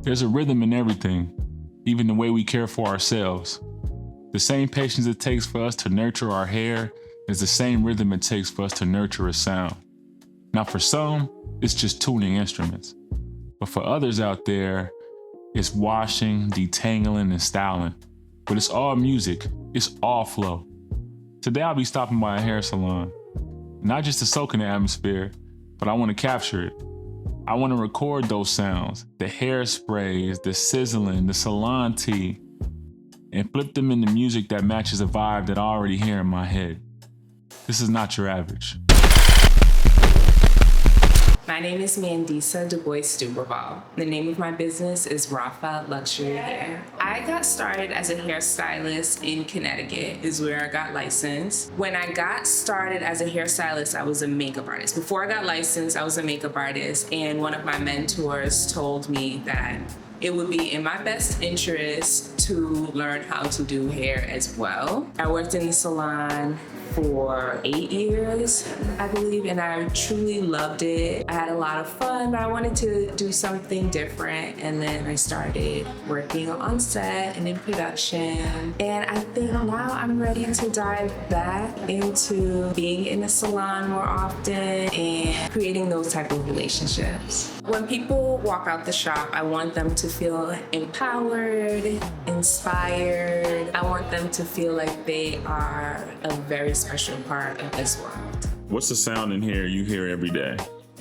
There's a rhythm in everything, even the way we care for ourselves. The same patience it takes for us to nurture our hair is the same rhythm it takes for us to nurture a sound. Now for some, it's just tuning instruments. But for others out there, it's washing, detangling, and styling. But it's all music, it's all flow. Today I'll be stopping by a hair salon. Not just to soak in the atmosphere, but I want to capture it. I want to record those sounds, the hairsprays, the sizzling, the salon tea, and flip them into music that matches a vibe that I already hear in my head. This is Nat-ure Average. My name is Mandisa Dubois-Duberval. The name of my business is Rafah Luxury Hair. I got started as a hairstylist in Connecticut, is where I got licensed. When I got started as a hairstylist, I was a makeup artist. Before I got licensed, I was a makeup artist, and one of my mentors told me that it would be in my best interest to learn how to do hair as well. I worked in the salon for 8 years, I believe, and I truly loved it. I had a lot of fun, but I wanted to do something different, and then I started working on set and in production. And I think now I'm ready to dive back into being in the salon more often and creating those type of relationships. When people walk out the shop, I want them to feel empowered, inspired. I want them to feel like they are a very special part of this world. What's the sound in here you hear every day?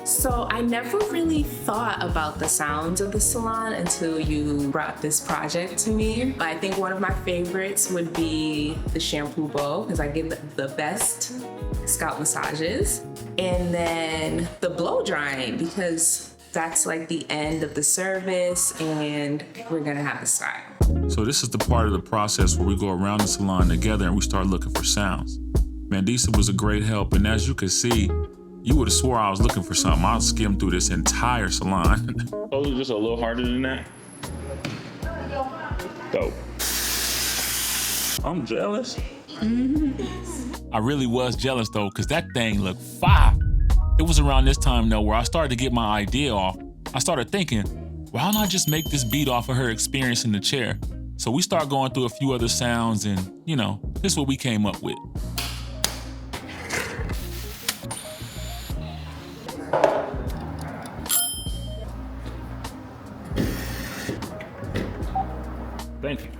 So I never really thought about the sounds of the salon until you brought this project to me. I think one of my favorites would be the shampoo bowl, because I give the best scalp massages. And then the blow drying, because that's like the end of the service and we're gonna have the style. So this is the part of the process where we go around the salon together and we start looking for sounds. Mandisa was a great help, and as you can see, you would have swore I was looking for something. I skimmed through this entire salon. Oh, it was just a little harder than that? Dope. I'm jealous. I really was jealous though, because that thing looked fire. It was around this time though where I started to get my idea off. I started thinking, why don't I just make this beat off of her experience in the chair? So we started going through a few other sounds and, this is what we came up with. Thank you.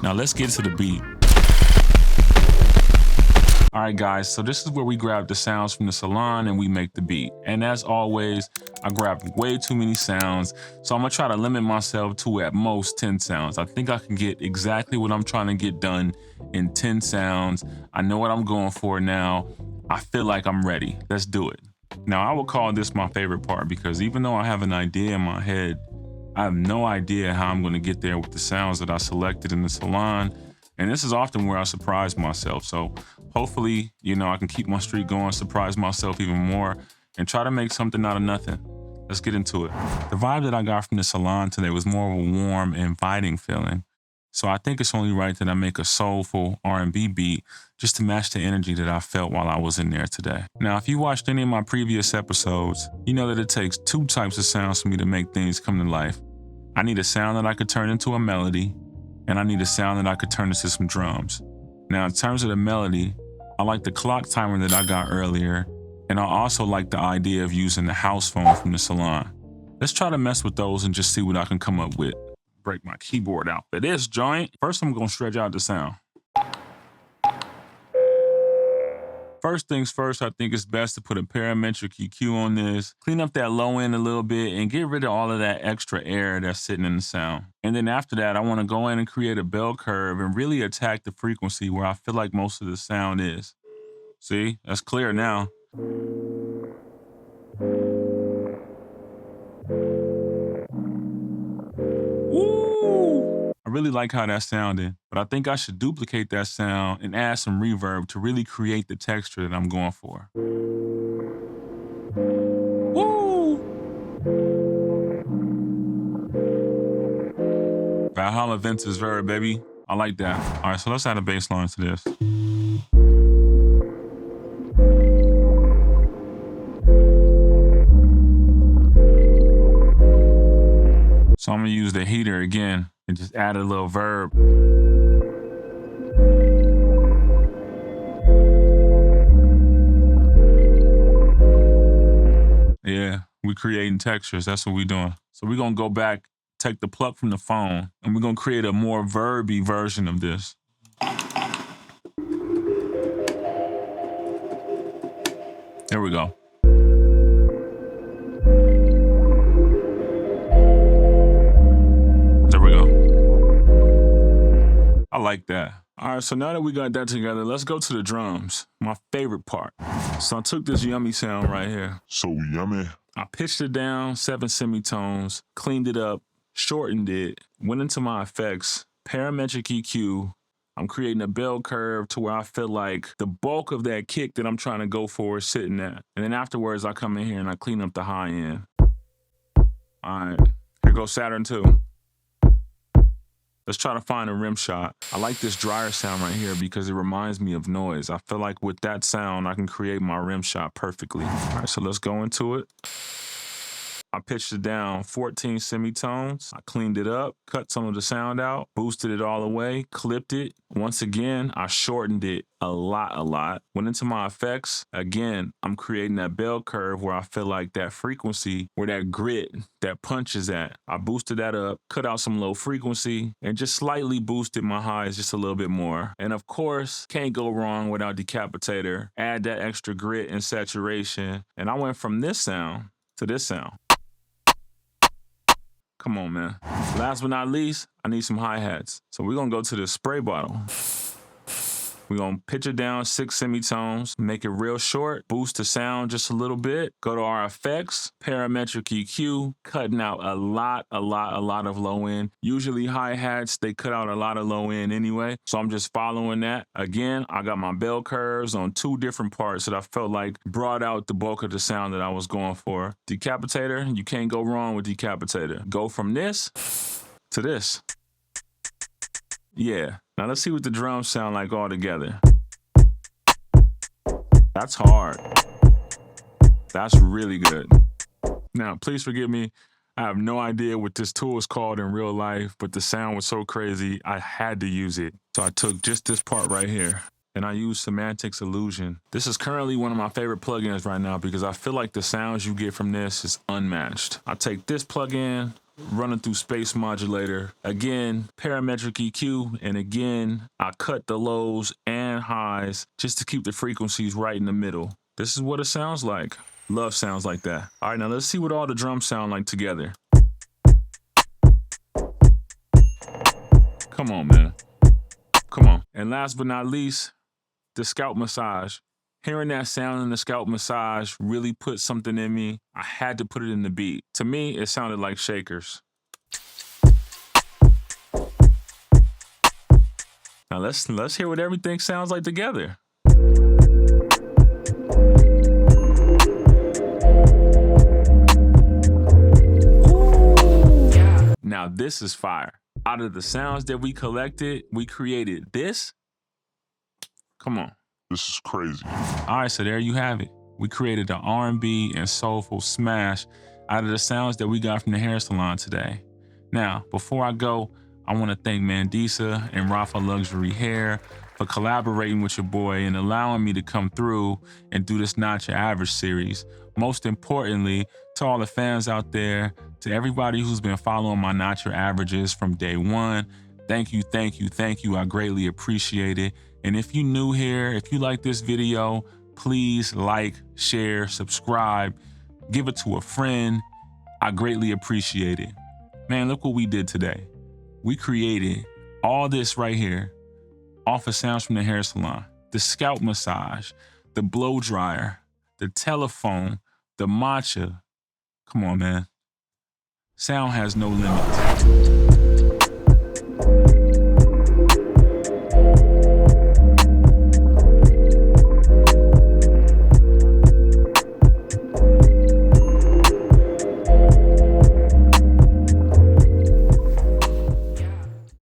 Now let's get to the beat. All right guys, so this is where we grab the sounds from the salon and we make the beat. And as always, I grabbed way too many sounds, so I'm gonna try to limit myself to at most 10 sounds. I think I can get exactly what I'm trying to get done in 10 sounds. I know what I'm going for now. I feel like I'm ready. Let's do it. Now I will call this my favorite part, because even though I have an idea in my head, I have no idea how I'm gonna get there with the sounds that I selected in the salon. And this is often where I surprise myself. So hopefully, I can keep my streak going, surprise myself even more, and try to make something out of nothing. Let's get into it. The vibe that I got from the salon today was more of a warm, inviting feeling. So I think it's only right that I make a soulful R&B beat just to match the energy that I felt while I was in there today. Now, if you watched any of my previous episodes, you know that it takes two types of sounds for me to make things come to life. I need a sound that I could turn into a melody, and I need a sound that I could turn into some drums. Now, in terms of the melody, I like the clock timer that I got earlier, and I also like the idea of using the house phone from the salon. Let's try to mess with those and just see what I can come up with. Break my keyboard out for this joint. First, I'm gonna stretch out the sound. First things first, I think it's best to put a parametric EQ on this, clean up that low end a little bit, and get rid of all of that extra air that's sitting in the sound. And then after that, I want to go in and create a bell curve and really attack the frequency where I feel like most of the sound is. See, that's clear now. Woo! I really like how that sounded, but I think I should duplicate that sound and add some reverb to really create the texture that I'm going for. Woo! Valhalla Vince's verb, baby. I like that. All right, so let's add a bass line to this. So I'm gonna use the heater again and just add a little verb. Yeah, we creating textures. That's what we doing. So we're gonna go back, take the pluck from the phone, and we're gonna create a more verby version of this. There we go. There we go. I like that. All right, so now that we got that together, let's go to the drums, my favorite part. So I took this yummy sound right here. So yummy. I pitched it down 7 semitones, cleaned it up, shortened it, went into my effects, parametric EQ. I'm creating a bell curve to where I feel like the bulk of that kick that I'm trying to go for is sitting at. And then afterwards, I come in here and I clean up the high end. All right, here goes Saturn 2. Let's try to find a rim shot. I like this dryer sound right here because it reminds me of noise. I feel like with that sound, I can create my rim shot perfectly. All right, so let's go into it. I pitched it down 14 semitones. I cleaned it up, cut some of the sound out, boosted it all the way, clipped it. Once again, I shortened it a lot. Went into my effects. Again, I'm creating that bell curve where I feel like that frequency, where that grit, that punch is at. I boosted that up, cut out some low frequency, and just slightly boosted my highs just a little bit more. And of course, can't go wrong without decapitator. Add that extra grit and saturation. And I went from this sound to this sound. Come on, man. Last but not least, I need some hi-hats. So we're gonna go to the spray bottle. We're gonna pitch it down 6 semitones, make it real short, boost the sound just a little bit, go to our effects, parametric EQ, cutting out a lot of low end. Usually hi-hats, they cut out a lot of low end anyway, so I'm just following that. Again, I got my bell curves on 2 different parts that I felt like brought out the bulk of the sound that I was going for. Decapitator, you can't go wrong with decapitator. Go from this to this. Yeah. Now let's see what the drums sound like all together. That's hard. That's really good. Now, please forgive me. I have no idea what this tool is called in real life, but the sound was so crazy, I had to use it. So I took just this part right here, and I used Semantics Illusion. This is currently one of my favorite plugins right now because I feel like the sounds you get from this is unmatched. I take this plugin, running through space modulator, again, parametric EQ, and again, I cut the lows and highs just to keep the frequencies right in the middle. This is what it sounds like. Love sounds like that. All right, now let's see what all the drums sound like together. Come on, man. Come on. And last but not least, the scalp massage. Hearing that sound in the scalp massage really put something in me. I had to put it in the beat. To me, it sounded like shakers. Now let's hear what everything sounds like together. Ooh. Yeah. Now this is fire. Out of the sounds that we collected, we created this. Come on. This is crazy. All right, so there you have it. We created an R&B and soulful smash out of the sounds that we got from the hair salon today. Now, before I go, I want to thank Mandisa and Rafah Luxury Hair for collaborating with your boy and allowing me to come through and do this Nat-ure Average series. Most importantly, to all the fans out there, to everybody who's been following my Nat-ure Averages from day one, thank you. I greatly appreciate it. And if you're new here, if you like this video, please like, share, subscribe, give it to a friend. I greatly appreciate it. Man, look what we did today. We created all this right here off of sounds from the hair salon. The scalp massage, the blow dryer, the telephone, the matcha. Come on, man. Sound has no limits.